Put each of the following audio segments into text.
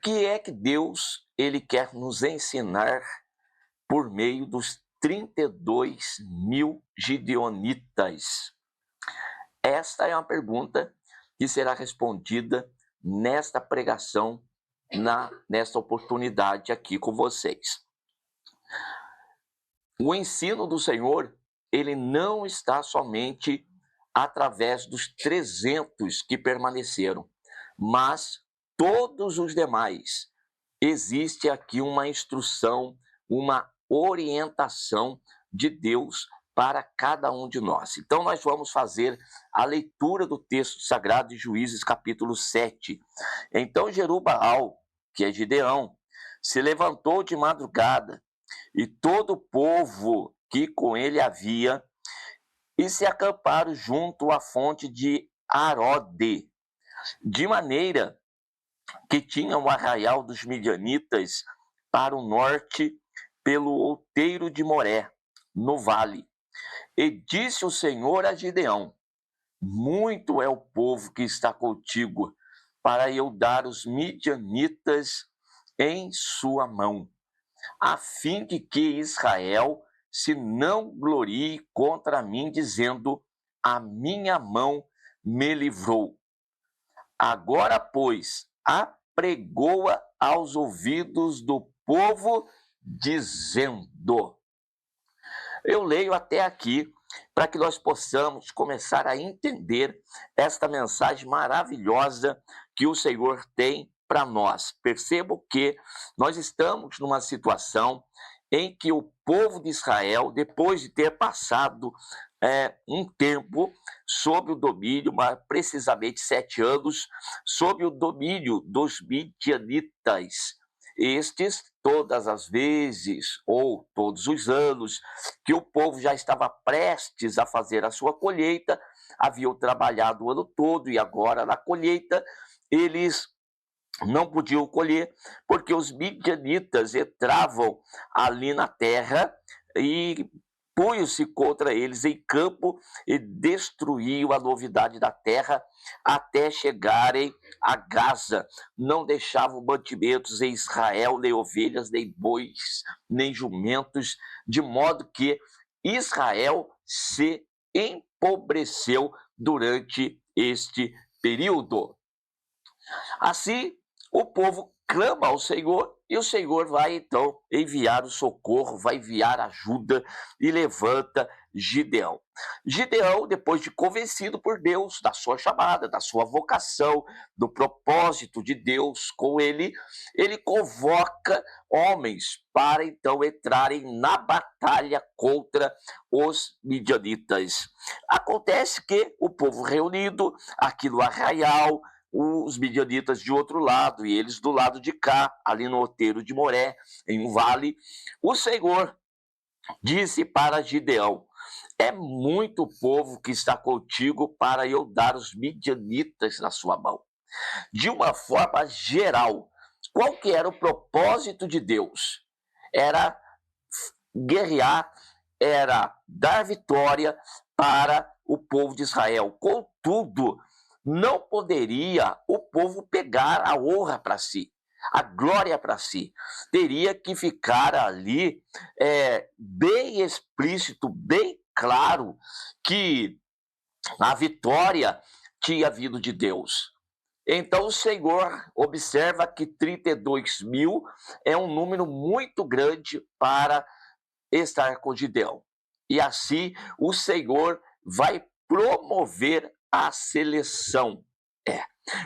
que é que Deus ele quer nos ensinar por meio dos 32.000 gideonitas? Esta é uma pergunta que será respondida nesta pregação, nesta oportunidade aqui com vocês. O ensino do Senhor, ele não está somente através dos 300 que permaneceram, mas todos os demais. Existe aqui uma instrução, uma orientação de Deus para cada um de nós. Então, nós vamos fazer a leitura do texto sagrado de Juízes, capítulo 7. Então, Jerubaal, que é Gideão, se levantou de madrugada, e todo o povo que com ele havia, e se acamparam junto à fonte de Arode, de maneira que tinha o arraial dos midianitas para o norte, pelo outeiro de Moré, no vale. E disse o Senhor a Gideão: muito é o povo que está contigo, para eu dar os midianitas em sua mão, a fim de que Israel se não glorie contra mim, dizendo: a minha mão me livrou. Agora, pois, apregoa aos ouvidos do povo, dizendo. Eu leio até aqui para que nós possamos começar a entender esta mensagem maravilhosa que o Senhor tem para nós. Percebo que nós estamos numa situação em que o povo de Israel, depois de ter passado um tempo sob o domínio, precisamente 7 anos, sob o domínio dos midianitas. Estes, todas as vezes ou todos os anos que o povo já estava prestes a fazer a sua colheita, haviam trabalhado o ano todo e agora na colheita eles não podiam colher porque os midianitas entravam ali na terra e punham-se contra eles em campo e destruíam a novidade da terra até chegarem a Gaza. Não deixavam mantimentos em Israel, nem ovelhas, nem bois, nem jumentos, de modo que Israel se empobreceu durante este período. Assim, o povo clama ao Senhor e o Senhor vai então enviar o socorro, vai enviar ajuda e levanta Gideão. Gideão, depois de convencido por Deus da sua chamada, da sua vocação, do propósito de Deus com ele, ele convoca homens para então entrarem na batalha contra os midianitas. Acontece que o povo reunido aqui no arraial, os midianitas de outro lado e eles do lado de cá, ali no outeiro de Moré, em um vale, o Senhor disse para Gideão: é muito povo que está contigo para eu dar os midianitas na sua mão. De uma forma geral, qual que era o propósito de Deus? Era guerrear, era dar vitória para o povo de Israel. Contudo, não poderia o povo pegar a honra para si, a glória para si. Teria que ficar ali bem explícito, bem claro que a vitória tinha vindo de Deus. Então o Senhor observa que 32.000 é um número muito grande para estar com Gideão. E assim o Senhor vai promover a seleção.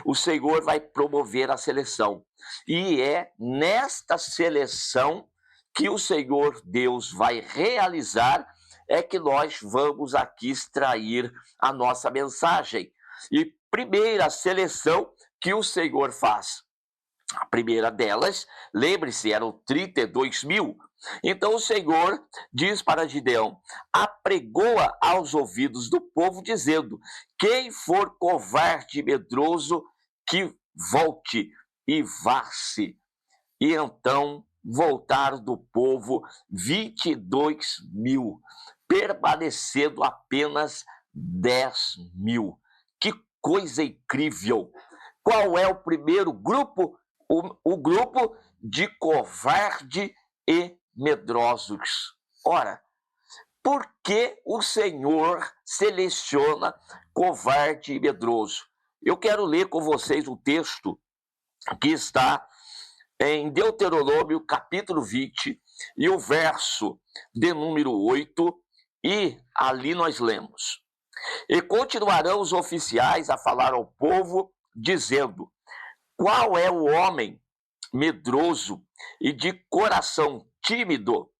O Senhor vai promover a seleção. E é nesta seleção que o Senhor Deus vai realizar é que nós vamos aqui extrair a nossa mensagem. E primeira seleção que o Senhor faz. A primeira delas, lembre-se, eram 32.000. Então o Senhor diz para Gideão: apregoa aos ouvidos do povo, dizendo: quem for covarde e medroso, que volte e vá-se. E então voltaram do povo 22.000, permanecendo apenas 10.000. Que coisa incrível! Qual é o primeiro grupo? O grupo de covarde e medrosos. Ora, por que o Senhor seleciona covarde e medroso? Eu quero ler com vocês o texto que está em Deuteronômio capítulo 20 e o verso de número 8, e ali nós lemos: E continuarão os oficiais a falar ao povo, dizendo: Qual é o homem medroso e de coração tímido?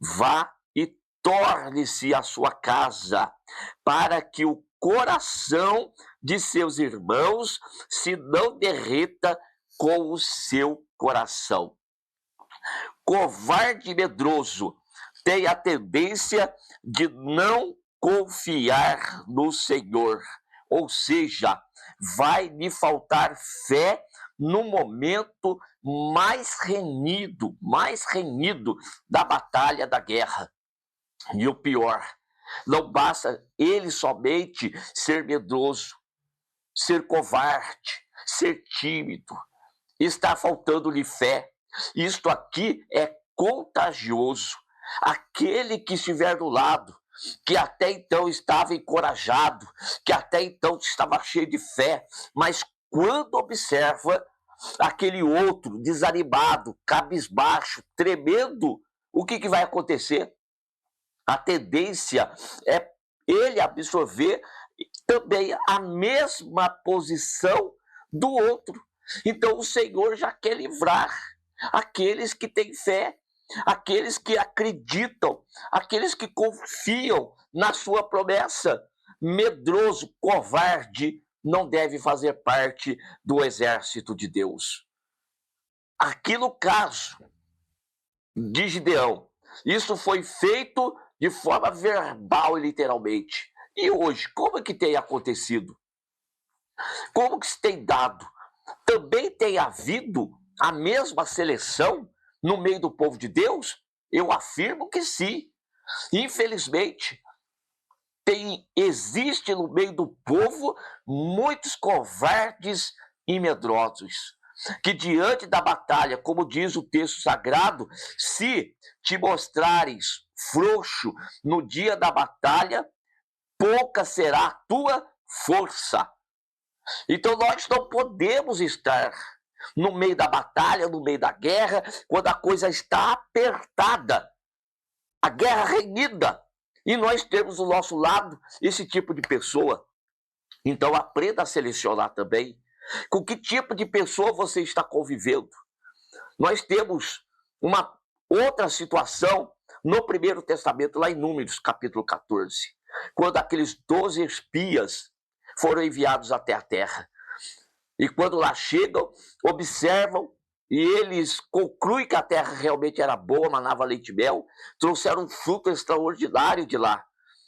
Vá e torne-se à sua casa, para que o coração de seus irmãos se não derreta com o seu coração. Covarde e medroso tem a tendência de não confiar no Senhor, ou seja, vai lhe faltar fé no momento mais renhido da batalha, da guerra. E o pior, não basta ele somente ser medroso, ser covarde, ser tímido, está faltando-lhe fé. Isto aqui é contagioso. Aquele que estiver do lado, que até então estava encorajado, que até então estava cheio de fé, mas quando observa aquele outro desanimado, cabisbaixo, tremendo, o que vai acontecer? A tendência é ele absorver também a mesma posição do outro. Então o Senhor já quer livrar aqueles que têm fé, aqueles que acreditam, aqueles que confiam na sua promessa. Medroso, covarde, não deve fazer parte do exército de Deus. Aqui no caso de Gideão, isso foi feito de forma verbal e literalmente. E hoje, como é que tem acontecido? Como que se tem dado? Também tem havido a mesma seleção no meio do povo de Deus? Eu afirmo que sim. Infelizmente, existe no meio do povo muitos covardes e medrosos, que diante da batalha, como diz o texto sagrado, se te mostrares frouxo no dia da batalha, pouca será a tua força. Então nós não podemos estar no meio da batalha, no meio da guerra, quando a coisa está apertada, a guerra renhida, e nós temos do nosso lado esse tipo de pessoa. Então aprenda a selecionar também com que tipo de pessoa você está convivendo. Nós temos uma outra situação no Primeiro Testamento, lá em Números, capítulo 14, quando aqueles 12 espias foram enviados até a terra. E quando lá chegam, observam, e eles concluem que a terra realmente era boa, manava leite e mel, trouxeram um fruto extraordinário de lá.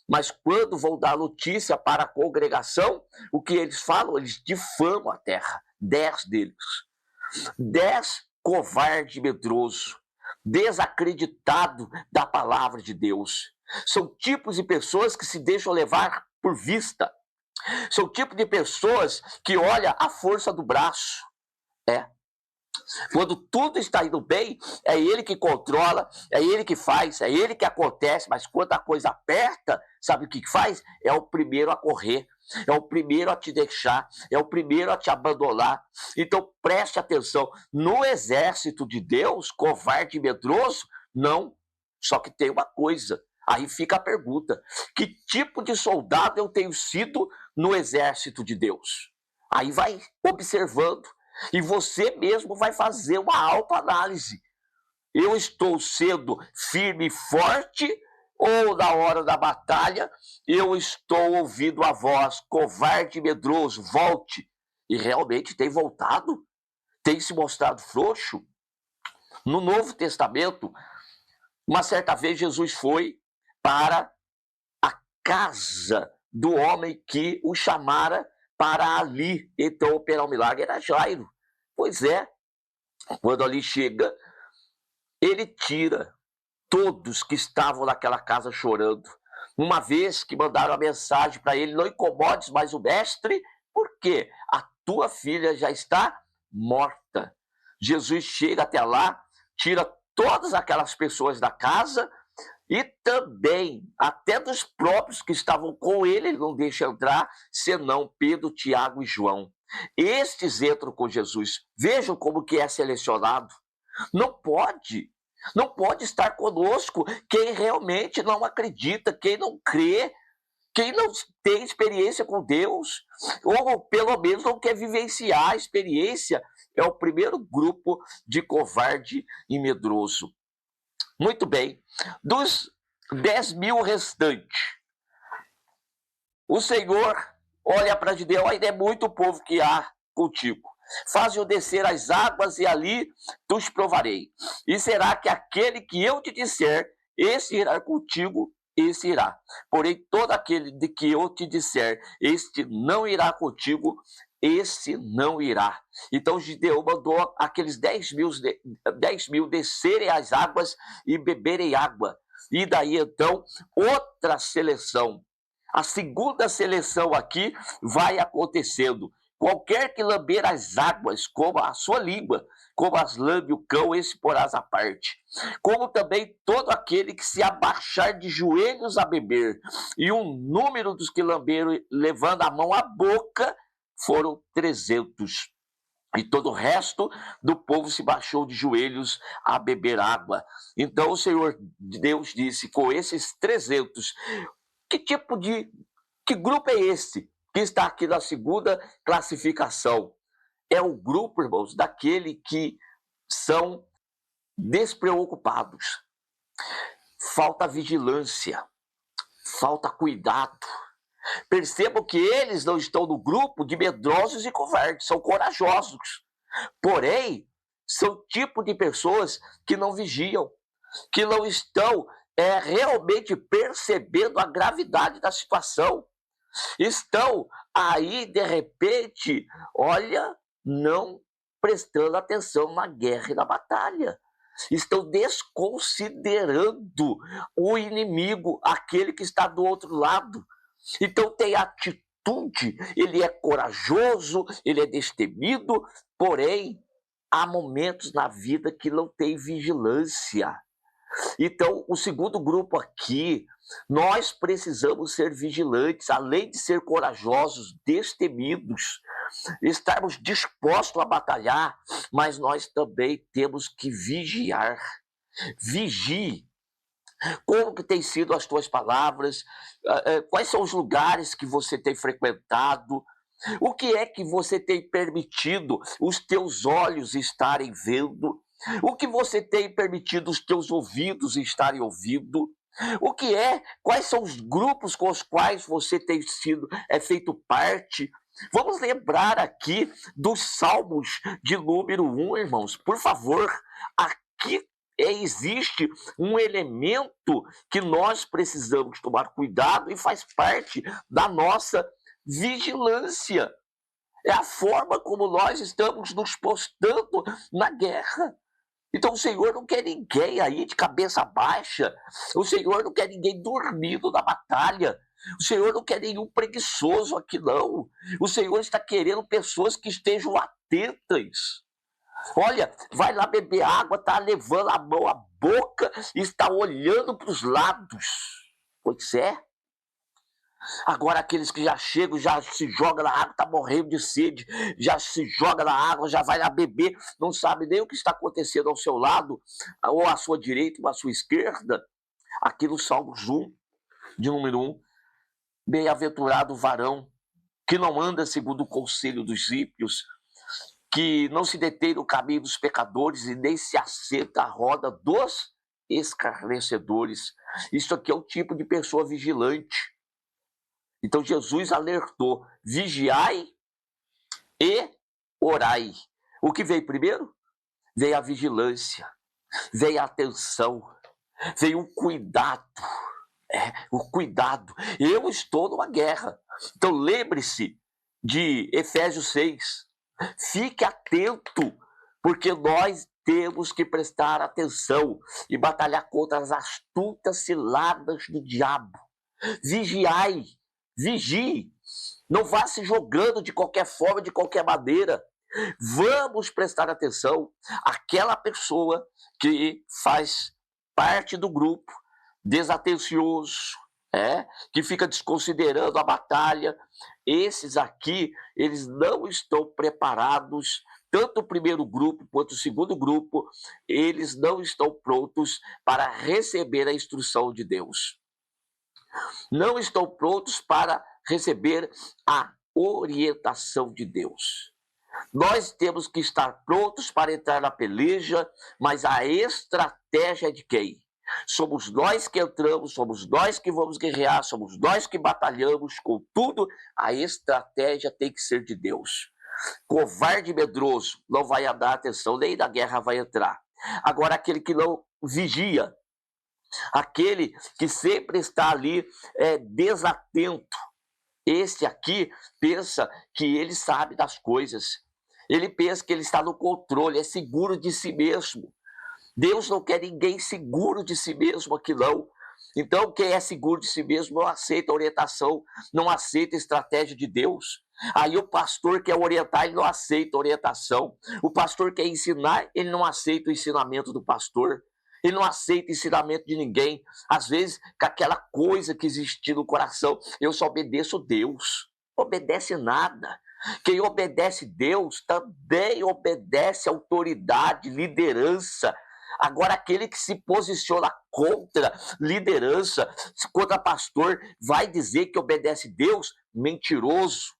Mas quando vão dar notícia para a congregação, o que eles falam? Eles difamam a terra. 10 deles. 10 covarde e medroso, desacreditado da palavra de Deus. São tipos de pessoas que se deixam levar por vista. São o tipo de pessoas que olha a força do braço. Quando tudo está indo bem, é ele que controla, é ele que faz, é ele que acontece, mas quando a coisa aperta, sabe o que faz? É o primeiro a correr, é o primeiro a te deixar, é o primeiro a te abandonar. Então preste atenção, no exército de Deus, covarde e medroso, não. Só que tem uma coisa, aí fica a pergunta: que tipo de soldado eu tenho sido no exército de Deus? Aí vai observando, e você mesmo vai fazer uma autoanálise. Eu estou sendo firme e forte, ou na hora da batalha eu estou ouvindo a voz covarde e medroso, volte? E realmente tem voltado? Tem se mostrado frouxo? No Novo Testamento, uma certa vez Jesus foi para a casa do homem que o chamara para ali, então, operar o milagre. Era Jairo. Pois é, quando ali chega, ele tira todos que estavam naquela casa chorando. Uma vez que mandaram a mensagem para ele: não incomodes mais o mestre, porque a tua filha já está morta. Jesus chega até lá, tira todas aquelas pessoas da casa e também até dos próprios que estavam com ele não deixa entrar, senão Pedro, Tiago e João. Estes entram com Jesus. Vejam como que é selecionado. Não pode. Não pode estar conosco quem realmente não acredita, quem não crê, quem não tem experiência com Deus, ou pelo menos não quer vivenciar a experiência, é o primeiro grupo de covarde e medroso. Muito bem. Dos 10.000 restantes, o Senhor olha para Gideão, ainda é muito povo que há contigo. Faze-o descer as águas e ali tu os provarei. E será que aquele que eu te disser, esse irá contigo, esse irá. Porém, todo aquele de que eu te disser, este não irá contigo, esse não irá. Então Gideão mandou aqueles 10.000 descerem as águas e beberem água. E daí então, outra seleção. A segunda seleção aqui vai acontecendo. Qualquer que lamber as águas, como a sua língua, como as lambe o cão, esse porás à parte. Como também todo aquele que se abaixar de joelhos a beber. E um número dos que lamberam, levando a mão à boca, foram 300. E todo o resto do povo se baixou de joelhos a beber água. Então o Senhor Deus disse, com esses 300, que grupo é esse que está aqui na segunda classificação? É o grupo, irmãos, daquele que são despreocupados. Falta vigilância, falta cuidado. Percebam que eles não estão no grupo de medrosos e covardes, são corajosos. Porém, são tipo de pessoas que não vigiam, que não estão realmente percebendo a gravidade da situação. Estão aí, de repente, olha, não prestando atenção na guerra e na batalha. Estão desconsiderando o inimigo, aquele que está do outro lado. Então tem atitude, ele é corajoso, ele é destemido, porém, há momentos na vida que não tem vigilância. Então, o segundo grupo aqui, nós precisamos ser vigilantes, além de ser corajosos, destemidos, estarmos dispostos a batalhar, mas nós também temos que vigiar. Vigie. Como que tem sido as tuas palavras? Quais são os lugares que você tem frequentado? O que é que você tem permitido os teus olhos estarem vendo? O que você tem permitido os teus ouvidos estarem ouvindo? Quais são os grupos com os quais você tem feito parte? Vamos lembrar aqui dos Salmos de número 1, irmãos. Por favor, aqui existe um elemento que nós precisamos tomar cuidado e faz parte da nossa vigilância. É a forma como nós estamos nos postando na guerra. Então o Senhor não quer ninguém aí de cabeça baixa. O Senhor não quer ninguém dormindo na batalha. O Senhor não quer nenhum preguiçoso aqui, não. O Senhor está querendo pessoas que estejam atentas. Olha, vai lá beber água, está levando a mão à boca e está olhando para os lados. Pois é. Agora aqueles que já chegam, já se jogam na água, está morrendo de sede, já se joga na água, já vai lá beber, não sabe nem o que está acontecendo ao seu lado, ou à sua direita, ou à sua esquerda. Aqui no Salmos 1, de número 1, bem-aventurado o varão que não anda segundo o conselho dos ímpios, que não se detém no caminho dos pecadores e nem se assenta à roda dos escarnecedores. Isso aqui é um tipo de pessoa vigilante. Então Jesus alertou, vigiai e orai. O que veio primeiro? Veio a vigilância, veio a atenção, veio o cuidado. O cuidado. Eu estou numa guerra. Então lembre-se de Efésios 6. Fique atento, porque nós temos que prestar atenção e batalhar contra as astutas ciladas do diabo. Vigiai, vigie, não vá se jogando de qualquer forma, de qualquer maneira. Vamos prestar atenção àquela pessoa que faz parte do grupo, desatencioso, que fica desconsiderando a batalha. Esses aqui, eles não estão preparados, tanto o primeiro grupo quanto o segundo grupo, eles não estão prontos para receber a instrução de Deus. Não estão prontos para receber a orientação de Deus. Nós temos que estar prontos para entrar na peleja, mas a estratégia é de quem? Somos nós que entramos, somos nós que vamos guerrear, somos nós que batalhamos, contudo, a estratégia tem que ser de Deus. Covarde e medroso não vai dar atenção, nem na guerra vai entrar. Agora, aquele que não vigia, aquele que sempre está ali desatento, esse aqui pensa que ele sabe das coisas. Ele pensa que ele está no controle, é seguro de si mesmo. Deus não quer ninguém seguro de si mesmo aqui não. Então, quem é seguro de si mesmo não aceita a orientação, não aceita a estratégia de Deus. Aí o pastor quer orientar, ele não aceita a orientação. O pastor quer ensinar, ele não aceita o ensinamento do pastor. Ele não aceita ensinamento de ninguém. Às vezes, com aquela coisa que existe no coração, eu só obedeço Deus. Não obedece nada. Quem obedece Deus também obedece autoridade, liderança. Agora, aquele que se posiciona contra liderança, contra pastor, vai dizer que obedece Deus, mentiroso,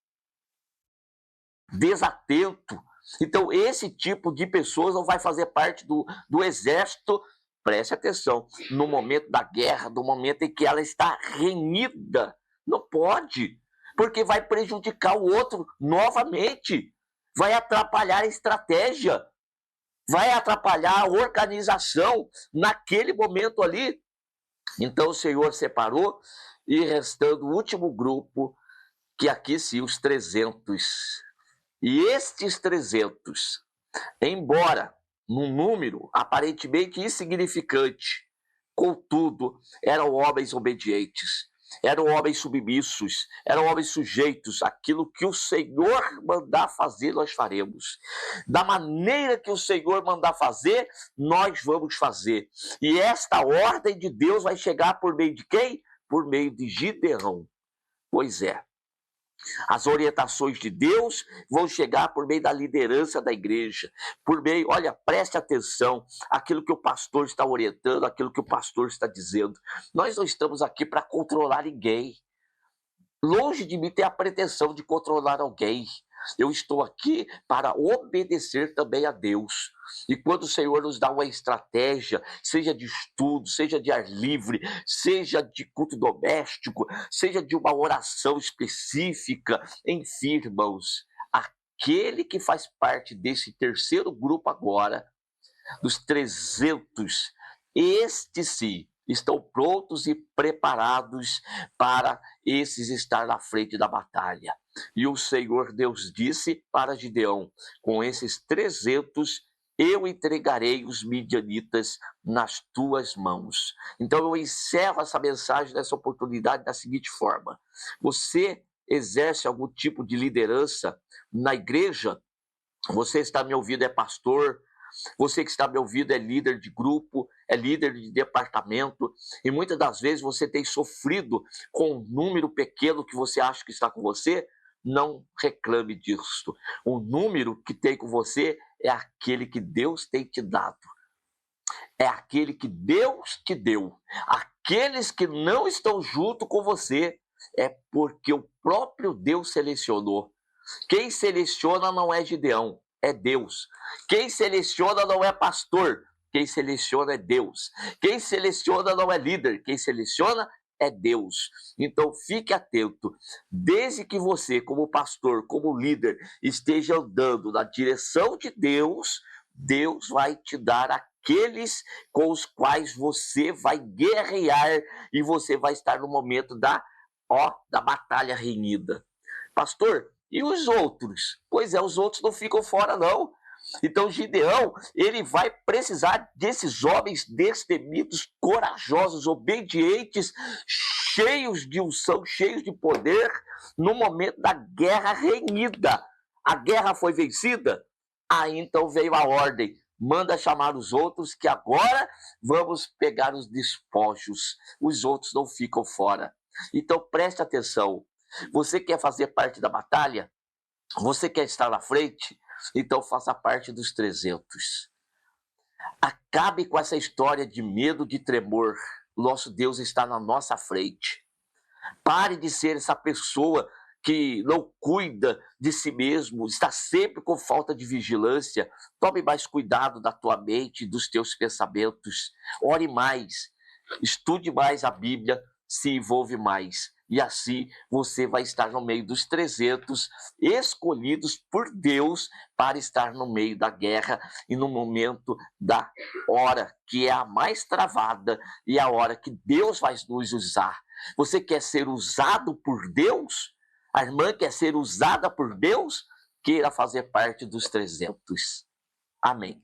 desatento. Então, esse tipo de pessoas não vai fazer parte do exército. Preste atenção, no momento da guerra, no momento em que ela está renhida, não pode, porque vai prejudicar o outro novamente, vai atrapalhar a estratégia, vai atrapalhar a organização naquele momento ali. Então o Senhor separou, e restando o último grupo, que aqui sim, os 300. E estes 300, embora num número aparentemente insignificante, contudo, eram homens obedientes, eram homens submissos, eram homens sujeitos. Aquilo que o Senhor mandar fazer, nós faremos. Da maneira que o Senhor mandar fazer, nós vamos fazer. E esta ordem de Deus vai chegar por meio de quem? Por meio de Gideão. Pois é. As orientações de Deus vão chegar por meio da liderança da igreja, por meio, olha, preste atenção, aquilo que o pastor está orientando, aquilo que o pastor está dizendo. Nós não estamos aqui para controlar ninguém. Longe de mim ter a pretensão de controlar alguém. Eu estou aqui para obedecer também a Deus. E quando o Senhor nos dá uma estratégia, seja de estudo, seja de ar livre, seja de culto doméstico, seja de uma oração específica, enfim, irmãos, aquele que faz parte desse terceiro grupo agora, dos 300, este sim, estão prontos e preparados para esses estar na frente da batalha. E o Senhor Deus disse para Gideão: com esses 300 eu entregarei os midianitas nas tuas mãos. Então eu encerro essa mensagem, nessa oportunidade, da seguinte forma: você exerce algum tipo de liderança na igreja? Você está me ouvindo, é pastor? Você que está me ouvindo é líder de grupo, é líder de departamento, e muitas das vezes você tem sofrido com um número pequeno que você acha que está com você. Não reclame disso. O número que tem com você é aquele que Deus tem te dado. É aquele que Deus te deu. Aqueles que não estão junto com você é porque o próprio Deus selecionou. Quem seleciona não é Gideão, é Deus. Quem seleciona não é pastor, quem seleciona é Deus. Quem seleciona não é líder, quem seleciona é Deus. Então fique atento, desde que você, como pastor, como líder, esteja andando na direção de Deus, Deus vai te dar aqueles com os quais você vai guerrear e você vai estar no momento da batalha renhida. Pastor, e os outros? Pois é, os outros não ficam fora não. Então Gideão, ele vai precisar desses homens destemidos, corajosos, obedientes, cheios de unção, cheios de poder, no momento da guerra renhida. A guerra foi vencida? Aí então veio a ordem. Manda chamar os outros, que agora vamos pegar os despojos. Os outros não ficam fora. Então preste atenção. Você quer fazer parte da batalha? Você quer estar na frente? Então faça parte dos 300. Acabe com essa história de medo, de tremor. Nosso Deus está na nossa frente. Pare de ser essa pessoa que não cuida de si mesmo, está sempre com falta de vigilância. Tome mais cuidado da tua mente, dos teus pensamentos. Ore mais, estude mais a Bíblia, se envolve mais. E assim você vai estar no meio dos 300 escolhidos por Deus para estar no meio da guerra e no momento da hora que é a mais travada e a hora que Deus vai nos usar. Você quer ser usado por Deus? A irmã quer ser usada por Deus? Queira fazer parte dos 300. Amém.